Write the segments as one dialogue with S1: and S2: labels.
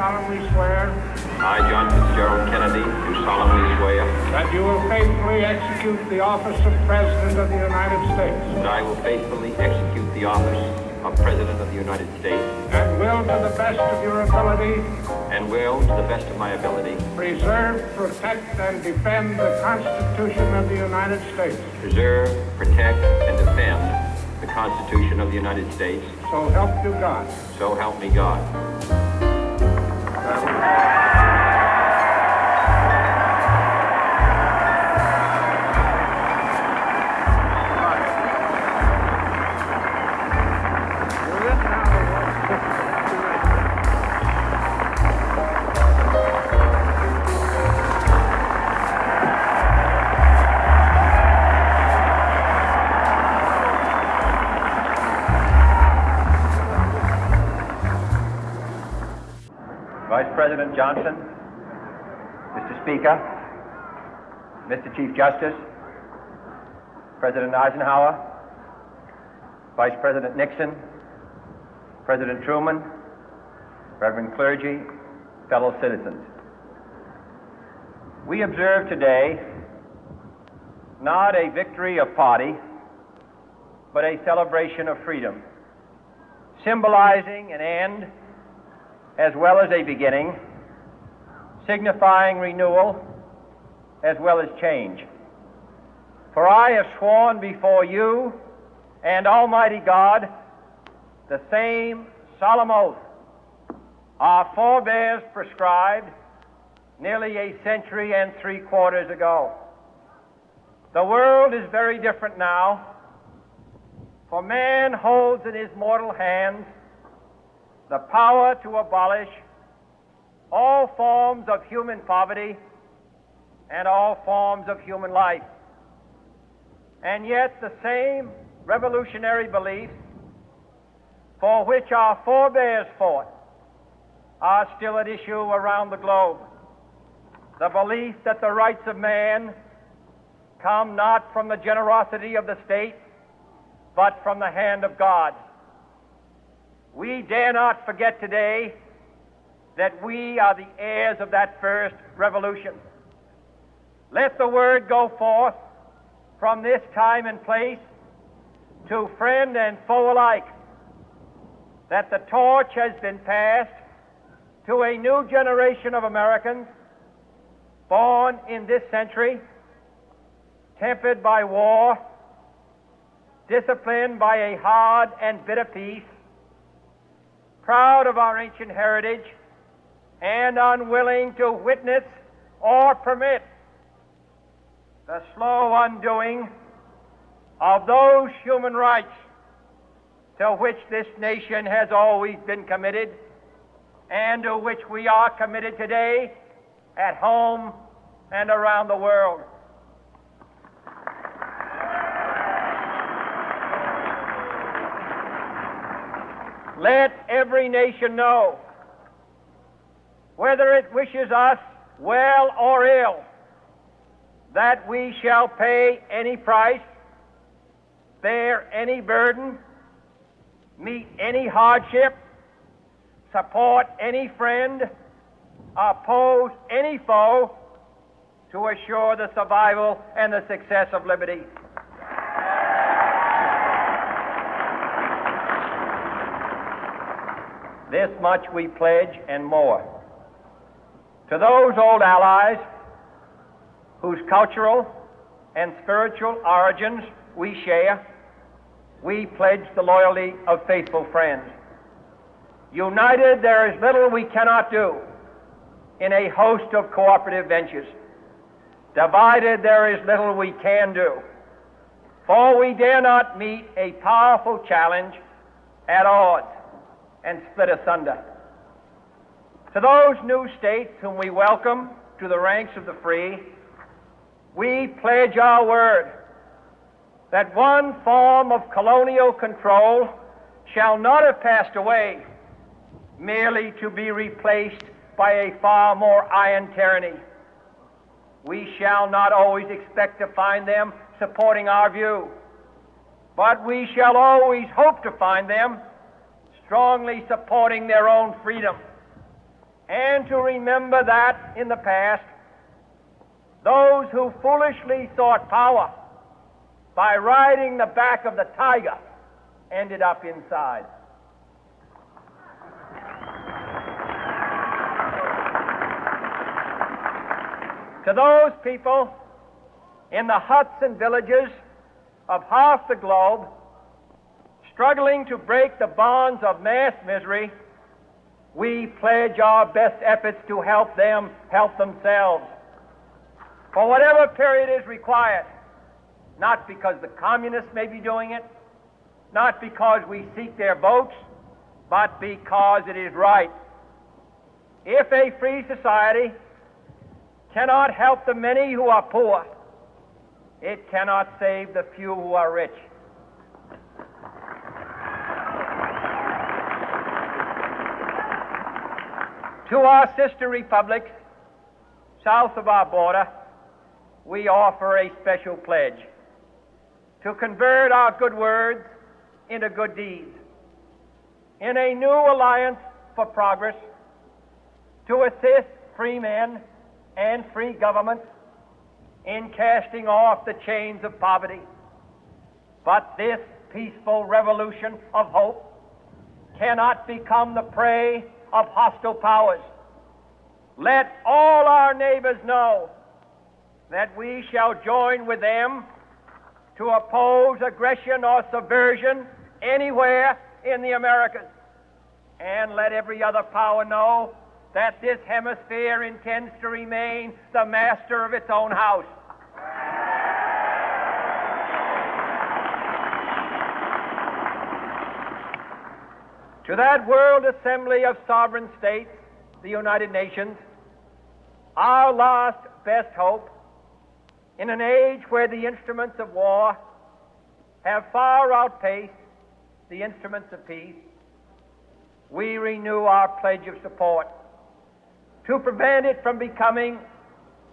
S1: solemnly swear
S2: I, John Fitzgerald Kennedy, do solemnly swear
S1: that you will faithfully execute the office of President of the United States
S2: that I will faithfully execute the office of President of the United States
S1: and will, to the best of your ability, preserve, protect, and defend the Constitution of the United States.
S2: Preserve, protect, and defend the Constitution of the United States.
S1: So help you God.
S2: So help me God. Vice President Johnson, Mr. Speaker, Mr. Chief Justice, President Eisenhower, Vice President Nixon, President Truman, Reverend clergy, fellow citizens. We observe today not a victory of party, but a celebration of freedom, symbolizing an end as well as a beginning, signifying renewal as well as change. For I have sworn before you and Almighty God the same solemn oath our forebears prescribed nearly a century and 3/4 ago. The world is very different now, for man holds in his mortal hands the power to abolish all forms of human poverty and all forms of human life. And yet the same revolutionary beliefs for which our forebears fought are still at issue around the globe. The belief that the rights of man come not from the generosity of the state, but from the hand of God. We dare not forget today that we are the heirs of that first revolution. Let the word go forth from this time and place to friend and foe alike that the torch has been passed to a new generation of Americans born in this century, tempered by war, disciplined by a hard and bitter peace, proud of our ancient heritage, and unwilling to witness or permit the slow undoing of those human rights to which this nation has always been committed and to which we are committed today at home and around the world. Let every nation know, whether it wishes us well or ill, that we shall pay any price, bear any burden, meet any hardship, support any friend, oppose any foe to assure the survival and the success of liberty. This much we pledge and more. To those old allies whose cultural and spiritual origins we share, we pledge the loyalty of faithful friends. United, there is little we cannot do in a host of cooperative ventures. Divided, there is little we can do, for we dare not meet a powerful challenge at odds and split asunder. To those new states whom we welcome to the ranks of the free, we pledge our word that one form of colonial control shall not have passed away, merely to be replaced by a far more iron tyranny. We shall not always expect to find them supporting our view, but we shall always hope to find them strongly supporting their own freedom and to remember that in the past, those who foolishly sought power by riding the back of the tiger ended up inside. To those people in the huts and villages of half the globe struggling to break the bonds of mass misery, we pledge our best efforts to help them help themselves for whatever period is required, not because the communists may be doing it, not because we seek their votes, but because it is right. If a free society cannot help the many who are poor, it cannot save the few who are rich. To our sister republics south of our border, we offer a special pledge to convert our good words into good deeds, in a new alliance for progress, to assist free men and free governments in casting off the chains of poverty. But this peaceful revolution of hope cannot become the prey of hostile powers. Let all our neighbors know that we shall join with them to oppose aggression or subversion anywhere in the Americas. And let every other power know that this hemisphere intends to remain the master of its own house. To that World Assembly of Sovereign States, the United Nations, our last best hope, in an age where the instruments of war have far outpaced the instruments of peace, we renew our pledge of support to prevent it from becoming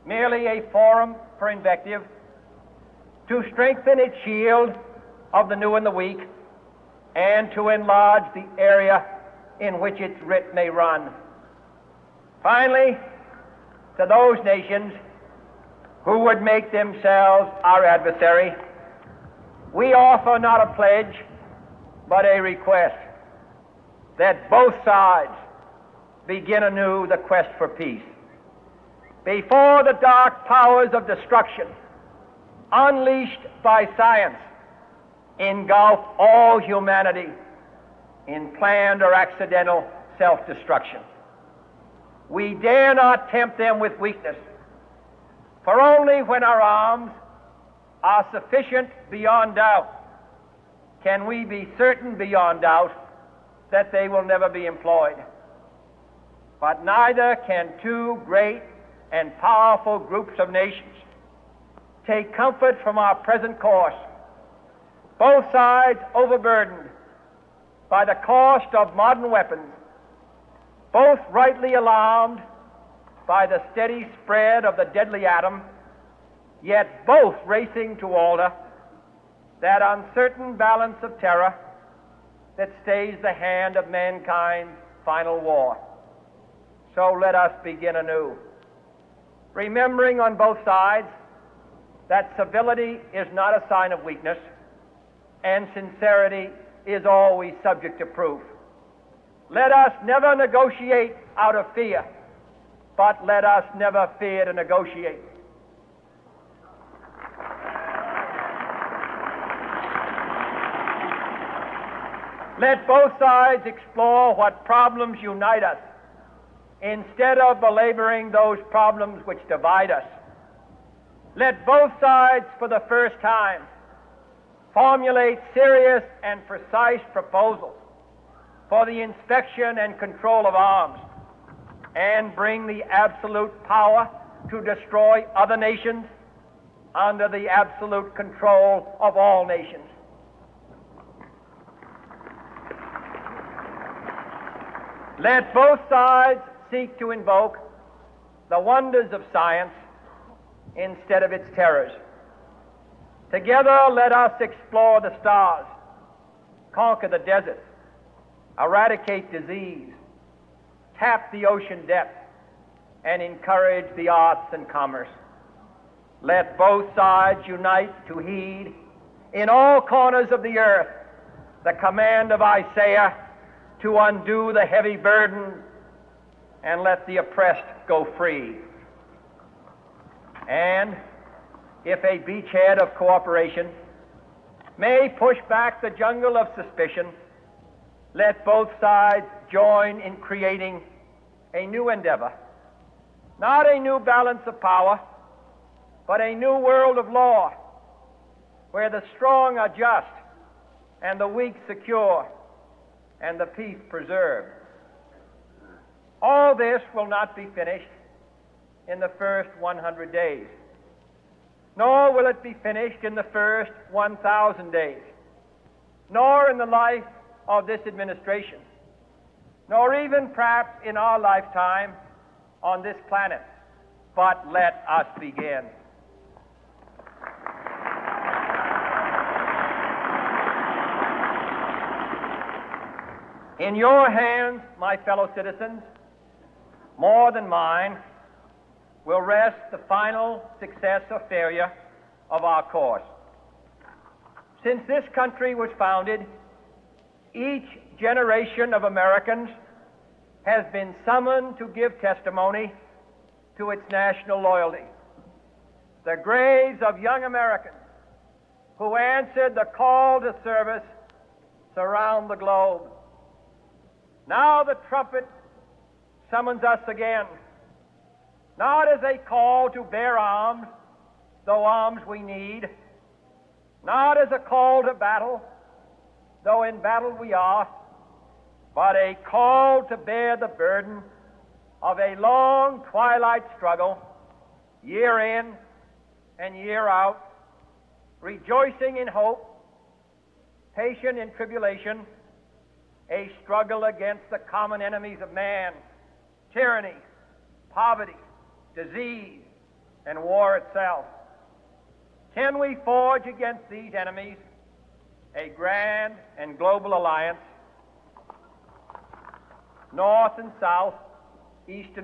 S2: merely a forum for invective, to strengthen its shield of the new and the weak, and to enlarge the area in which its writ may run. Finally, to those nations who would make themselves our adversary, we offer not a pledge, but a request that both sides begin anew the quest for peace. Before the dark powers of destruction, unleashed by science, engulf all humanity in planned or accidental self-destruction, we dare not tempt them with weakness, for only when our arms are sufficient beyond doubt can we be certain beyond doubt that they will never be employed. But neither can two great and powerful groups of nations take comfort from our present course, both sides overburdened by the cost of modern weapons, both rightly alarmed by the steady spread of the deadly atom, yet both racing to alter that uncertain balance of terror that stays the hand of mankind's final war. So let us begin anew, remembering on both sides that civility is not a sign of weakness, and sincerity is always subject to proof. Let us never negotiate out of fear, but let us never fear to negotiate. Let both sides explore what problems unite us, instead of belaboring those problems which divide us. Let both sides, for the first time, formulate serious and precise proposals for the inspection and control of arms, and bring the absolute power to destroy other nations under the absolute control of all nations. Let both sides seek to invoke the wonders of science instead of its terrors. Together, let us explore the stars, conquer the deserts, eradicate disease, tap the ocean depth, and encourage the arts and commerce. Let both sides unite to heed in all corners of the earth the command of Isaiah to undo the heavy burden and let the oppressed go free. And if a beachhead of cooperation may push back the jungle of suspicion, let both sides join in creating a new endeavor, not a new balance of power, but a new world of law, where the strong are just and the weak secure and the peace preserved. All this will not be finished in the first 100 days, nor will it be finished in the first 1,000 days, nor in the life of this administration, nor even perhaps in our lifetime on this planet. But let us begin. In your hands, my fellow citizens, more than mine, will rest the final success or failure of our course. Since this country was founded, each generation of Americans has been summoned to give testimony to its national loyalty. The graves of young Americans who answered the call to service surround the globe. Now the trumpet summons us again, not as a call to bear arms, though arms we need, not as a call to battle, though in battle we are, but a call to bear the burden of a long twilight struggle, year in and year out, rejoicing in hope, patient in tribulation, a struggle against the common enemies of man, tyranny, poverty, disease, and war itself. Can we forge against these enemies a grand and global alliance, north and south, east and west?